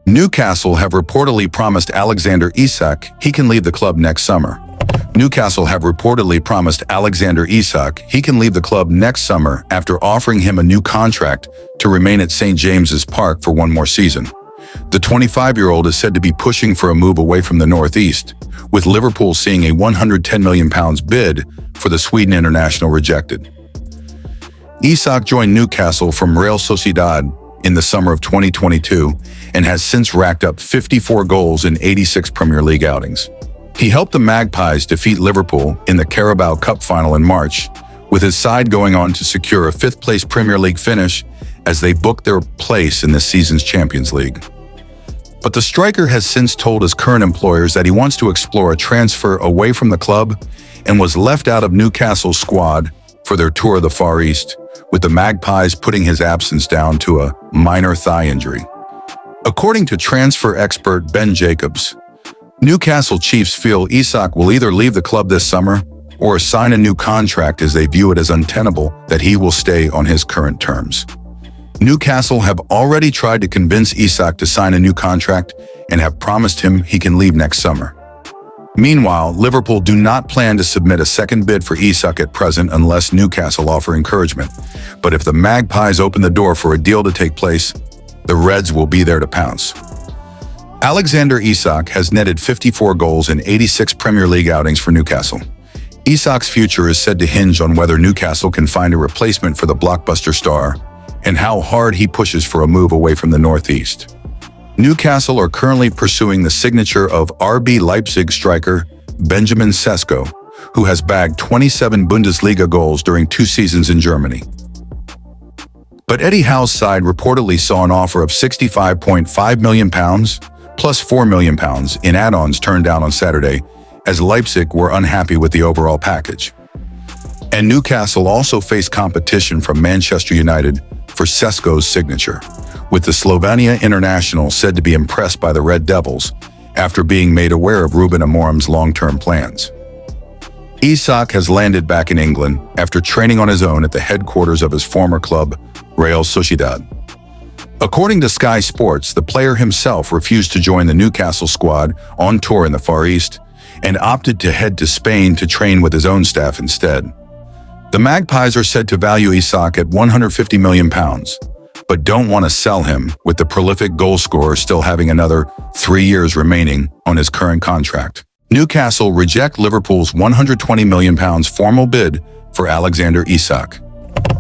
Newcastle have reportedly promised Alexander Isak he can leave the club next summer. Newcastle have reportedly promised Alexander Isak he can leave the club next summer after offering him a new contract to remain at St. James's Park for one more season. The 25-year-old is said to be pushing for a move away from the northeast, with Liverpool seeing a £110 million bid for the Sweden international rejected. Isak joined Newcastle from Real Sociedad in the summer of 2022 and has since racked up 54 goals in 86 Premier League outings. He helped the Magpies defeat Liverpool in the Carabao Cup final in March, with his side going on to secure a fifth-place Premier League finish as they booked their place in this season's Champions League. But the striker has since told his current employers that he wants to explore a transfer away from the club and was left out of Newcastle's squad for their tour of the Far East, with the Magpies putting his absence down to a minor thigh injury. According to transfer expert Ben Jacobs, Newcastle Chiefs feel Isak will either leave the club this summer or sign a new contract as they view it as untenable that he will stay on his current terms. Newcastle have already tried to convince Isak to sign a new contract and have promised him he can leave next summer. Meanwhile, Liverpool do not plan to submit a second bid for Isak at present unless Newcastle offer encouragement. But if the Magpies open the door for a deal to take place, the Reds will be there to pounce. Alexander Isak has netted 54 goals in 86 Premier League outings for Newcastle. Isak's future is said to hinge on whether Newcastle can find a replacement for the blockbuster star and how hard he pushes for a move away from the northeast. Newcastle are currently pursuing the signature of RB Leipzig striker Benjamin Sesko, who has bagged 27 Bundesliga goals during 2 seasons in Germany. But Eddie Howe's side reportedly saw an offer of £65.5 million plus £4 million in add-ons turned down on Saturday, as Leipzig were unhappy with the overall package. And Newcastle also faced competition from Manchester United for Sesko's signature, with the Slovenia international said to be impressed by the Red Devils after being made aware of Ruben Amorim's long-term plans. Isak has landed back in England after training on his own at the headquarters of his former club, Real Sociedad. According to Sky Sports, the player himself refused to join the Newcastle squad on tour in the Far East and opted to head to Spain to train with his own staff instead. The Magpies are said to value Isak at £150 million, but don't want to sell him, with the prolific goalscorer still having another 3 years remaining on his current contract. Newcastle reject Liverpool's £120 million formal bid for Alexander Isak.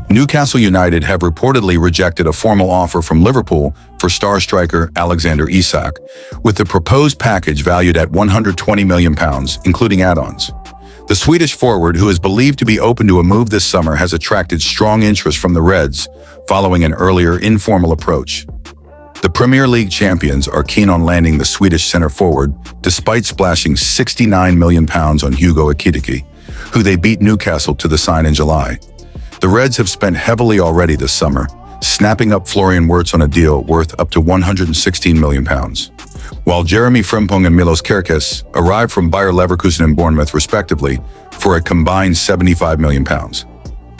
Newcastle United have reportedly rejected a formal offer from Liverpool for star striker Alexander Isak, with the proposed package valued at £120 million, including add-ons. The Swedish forward, who is believed to be open to a move this summer, has attracted strong interest from the Reds following an earlier informal approach. The Premier League champions are keen on landing the Swedish centre-forward, despite splashing £69 million on Hugo Ekitike, who they beat Newcastle to the sign in July. The Reds have spent heavily already this summer, snapping up Florian Wirtz on a deal worth up to £116 million, while Jeremy Frimpong and Milos Kerkez arrived from Bayer Leverkusen and Bournemouth respectively for a combined £75 million.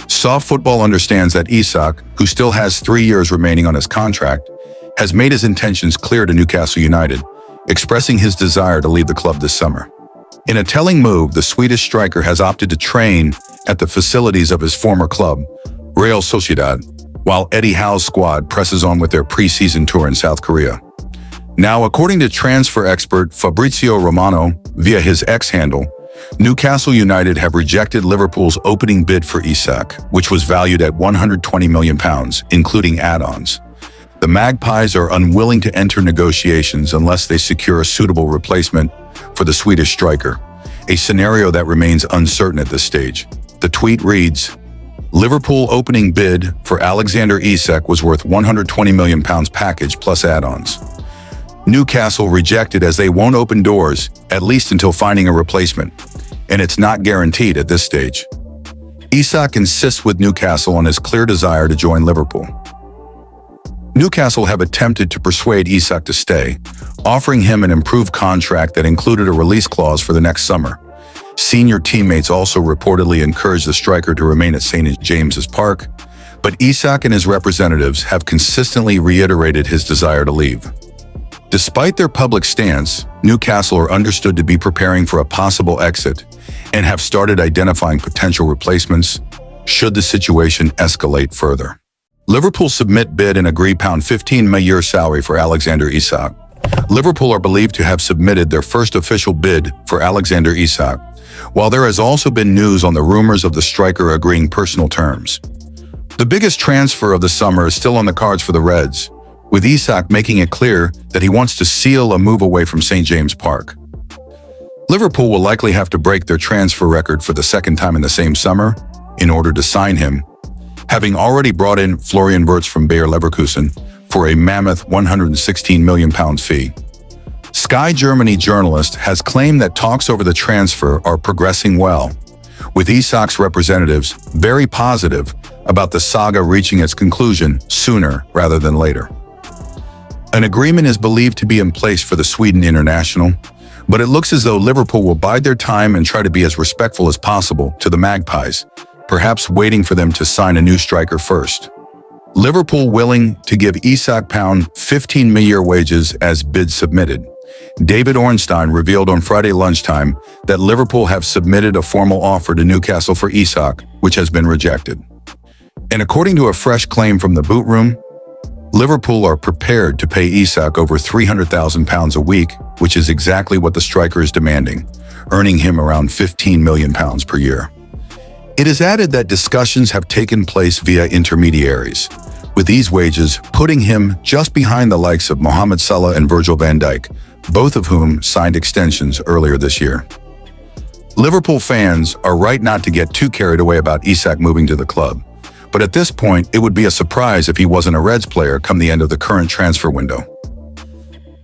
Soft Football understands that Isak, who still has 3 years remaining on his contract, has made his intentions clear to Newcastle United, expressing his desire to leave the club this summer. In a telling move, the Swedish striker has opted to train at the facilities of his former club, Real Sociedad, while Eddie Howe's squad presses on with their pre-season tour in South Korea. Now, according to transfer expert Fabrizio Romano via his X handle, Newcastle United have rejected Liverpool's opening bid for Isak, which was valued at £120 million, including add-ons. The Magpies are unwilling to enter negotiations unless they secure a suitable replacement for the Swedish striker, a scenario that remains uncertain at this stage. The tweet reads, Liverpool opening bid for Alexander Isak was worth £120 million package plus add-ons. Newcastle rejected as they won't open doors, at least until finding a replacement, and it's not guaranteed at this stage. Isak insists with Newcastle on his clear desire to join Liverpool. Newcastle have attempted to persuade Isak to stay, offering him an improved contract that included a release clause for the next summer. Senior teammates also reportedly encouraged the striker to remain at St. James's Park, but Isak and his representatives have consistently reiterated his desire to leave. Despite their public stance, Newcastle are understood to be preparing for a possible exit and have started identifying potential replacements should the situation escalate further. Liverpool submit bid and agree £15 million salary for Alexander Isak. Liverpool are believed to have submitted their first official bid for Alexander Isak, while there has also been news on the rumors of the striker agreeing personal terms. The biggest transfer of the summer is still on the cards for the Reds, with Isak making it clear that he wants to seal a move away from St. James' Park. Liverpool will likely have to break their transfer record for the second time in the same summer in order to sign him, having already brought in Florian Wirtz from Bayer Leverkusen for a mammoth £116 million fee. Sky Germany journalist has claimed that talks over the transfer are progressing well, with Isak's representatives very positive about the saga reaching its conclusion sooner rather than later. An agreement is believed to be in place for the Sweden international, but it looks as though Liverpool will bide their time and try to be as respectful as possible to the Magpies, perhaps waiting for them to sign a new striker first. Liverpool willing to give Isak £15 million wages as bid submitted. David Ornstein revealed on Friday lunchtime that Liverpool have submitted a formal offer to Newcastle for Isak, which has been rejected. And according to a fresh claim from the boot room, Liverpool are prepared to pay Isak over £300,000 a week, which is exactly what the striker is demanding, earning him around £15 million per year. It is added that discussions have taken place via intermediaries, with these wages putting him just behind the likes of Mohamed Salah and Virgil van Dijk, both of whom signed extensions earlier this year. Liverpool fans are right not to get too carried away about Isak moving to the club, but at this point it would be a surprise if he wasn't a Reds player come the end of the current transfer window.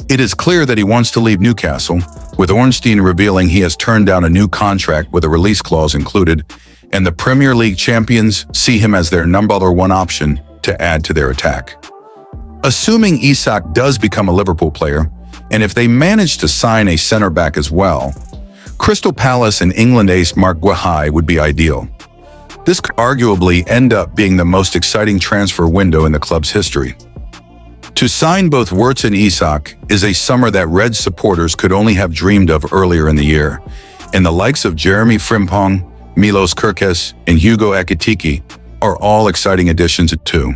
It is clear that he wants to leave Newcastle, with Ornstein revealing he has turned down a new contract with a release clause included, and the Premier League champions see him as their number one option to add to their attack. Assuming Isak does become a Liverpool player, and if they manage to sign a centre-back as well, Crystal Palace and England ace Marc Guehi would be ideal. This could arguably end up being the most exciting transfer window in the club's history. To sign both Wirtz and Isak is a summer that Reds supporters could only have dreamed of earlier in the year, and the likes of Jeremy Frimpong, Milos Kerkez, and Hugo Ekitike are all exciting additions too.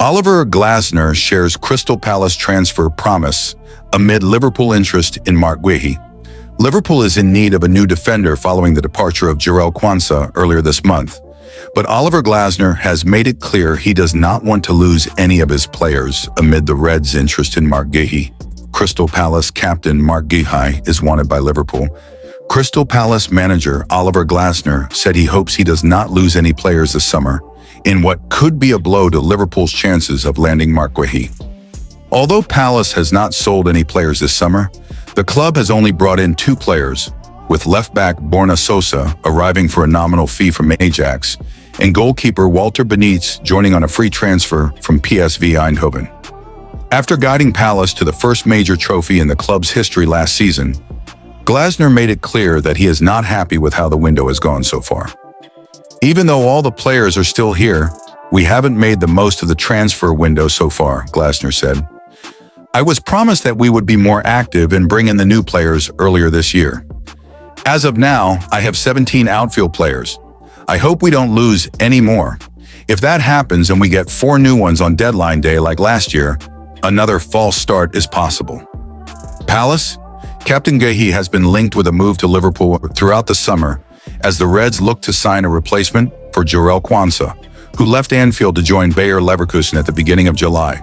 Oliver Glasner shares Crystal Palace transfer promise amid Liverpool interest in Marc Guehi. Liverpool is in need of a new defender following the departure of Jarell Quansah earlier this month, but Oliver Glasner has made it clear he does not want to lose any of his players amid the Reds' interest in Marc Guehi. Crystal Palace captain Marc Guehi is wanted by Liverpool. Crystal Palace manager Oliver Glasner said he hopes he does not lose any players this summer in what could be a blow to Liverpool's chances of landing Marc Guehi. Although Palace has not sold any players this summer, the club has only brought in 2 players, with left-back Borna Sosa arriving for a nominal fee from Ajax, and goalkeeper Walter Benitez joining on a free transfer from PSV Eindhoven. After guiding Palace to the first major trophy in the club's history last season, Glasner made it clear that he is not happy with how the window has gone so far. Even though all the players are still here, we haven't made the most of the transfer window so far, Glasner said. I was promised that we would be more active and bring in the new players earlier this year. As of now, I have 17 outfield players. I hope we don't lose any more. If that happens and we get 4 new ones on deadline day like last year, another false start is possible. Palace? Captain Guehi has been linked with a move to Liverpool throughout the summer as the Reds look to sign a replacement for Jarell Quansah, who left Anfield to join Bayer Leverkusen at the beginning of July.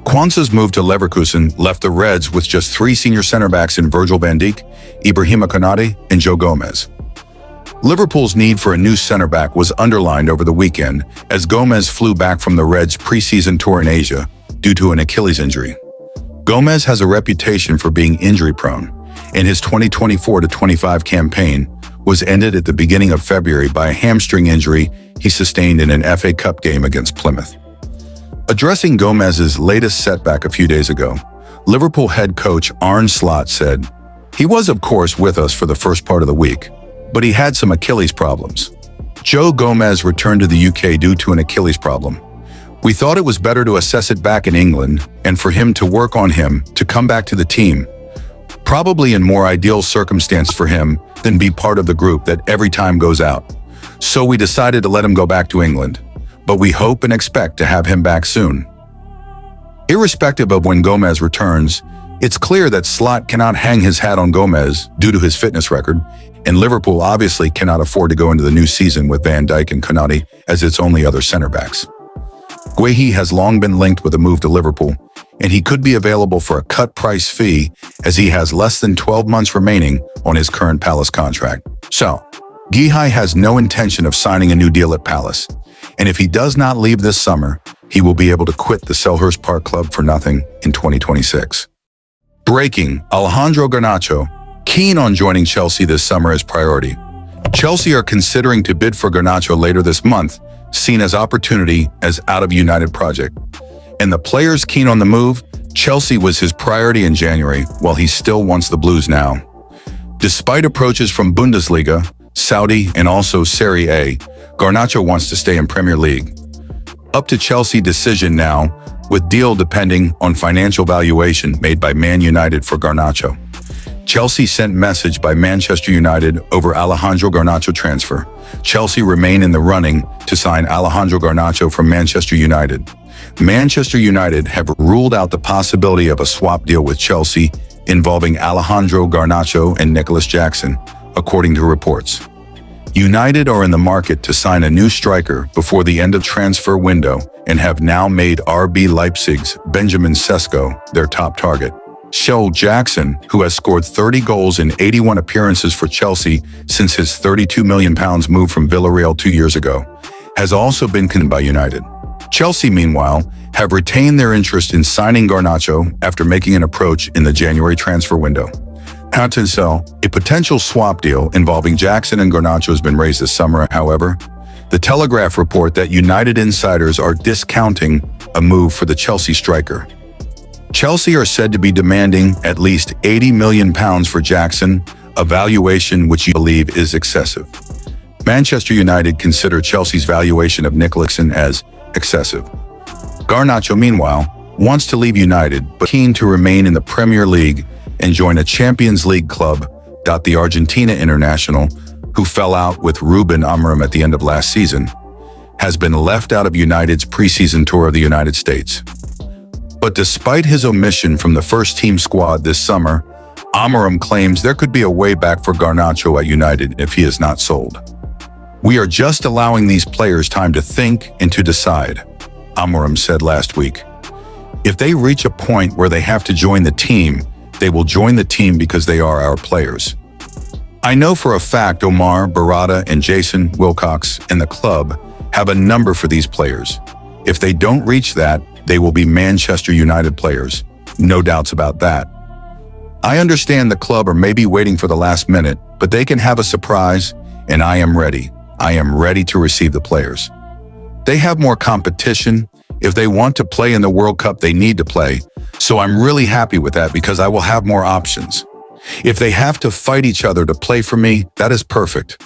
Quansah's move to Leverkusen left the Reds with just 3 senior centre-backs in Virgil van Dijk, Ibrahima Konate, and Joe Gomez. Liverpool's need for a new centre-back was underlined over the weekend as Gomez flew back from the Reds' pre-season tour in Asia due to an Achilles injury. Gomez has a reputation for being injury-prone, and his 2024-25 campaign was ended at the beginning of February by a hamstring injury he sustained in an FA Cup game against Plymouth. Addressing Gomez's latest setback a few days ago, Liverpool head coach Arne Slot said, "He was of course with us for the first part of the week, but he had some Achilles problems." Joe Gomez returned to the UK due to an Achilles problem. We thought it was better to assess it back in England and for him to work on him to come back to the team. Probably in more ideal circumstance for him than be part of the group that every time goes out. So we decided to let him go back to England, but we hope and expect to have him back soon. Irrespective of when Gomez returns, it's clear that Slot cannot hang his hat on Gomez due to his fitness record, and Liverpool obviously cannot afford to go into the new season with Van Dijk and Konate as its only other center backs. Guehi has long been linked with a move to Liverpool, and he could be available for a cut price fee as he has less than 12 months remaining on his current Palace contract. So, Guehi has no intention of signing a new deal at Palace, and if he does not leave this summer, he will be able to quit the Selhurst Park club for nothing in 2026. Breaking: Alejandro Garnacho, keen on joining Chelsea this summer as priority. Chelsea are considering to bid for Garnacho later this month, seen as opportunity as out-of-United project. And the player's keen on the move. Chelsea was his priority in January, while he still wants the Blues now. Despite approaches from Bundesliga, Saudi, and also Serie A, Garnacho wants to stay in Premier League. Up to Chelsea decision now, with deal depending on financial valuation made by Man United for Garnacho. Chelsea sent message by Manchester United over Alejandro Garnacho transfer. Chelsea remain in the running to sign Alejandro Garnacho from Manchester United. Manchester United have ruled out the possibility of a swap deal with Chelsea involving Alejandro Garnacho and Nicholas Jackson, according to reports. United are in the market to sign a new striker before the end of transfer window and have now made RB Leipzig's Benjamin Sesko their top target. Jackson, who has scored 30 goals in 81 appearances for Chelsea since his £32 million move from Villarreal 2 years ago, has also been conned by United. Chelsea, meanwhile, have retained their interest in signing Garnacho after making an approach in the January transfer window. A potential swap deal involving Jackson and Garnacho has been raised this summer, however. The Telegraph report that United insiders are discounting a move for the Chelsea striker. Chelsea are said to be demanding at least £80 million for Jackson, a valuation which you believe is excessive. Manchester United consider Chelsea's valuation of Nicholson as excessive. Garnacho, meanwhile, wants to leave United but keen to remain in the Premier League and join a Champions League club. The Argentina international, who fell out with Ruben Amorim at the end of last season, has been left out of United's preseason tour of the United States. But despite his omission from the first-team squad this summer, Amorim claims there could be a way back for Garnacho at United if he is not sold. "We are just allowing these players time to think and to decide," Amorim said last week. "If they reach a point where they have to join the team, they will join the team because they are our players. I know for a fact Omar, Barada, and Jason Wilcox and the club have a number for these players. If they don't reach that, they will be Manchester United players. No doubts about that. I understand the club are maybe waiting for the last minute, but they can have a surprise, and I am ready. I am ready to receive the players. They have more competition. If they want to play in the World Cup, they need to play. So I'm really happy with that because I will have more options. If they have to fight each other to play for me, that is perfect.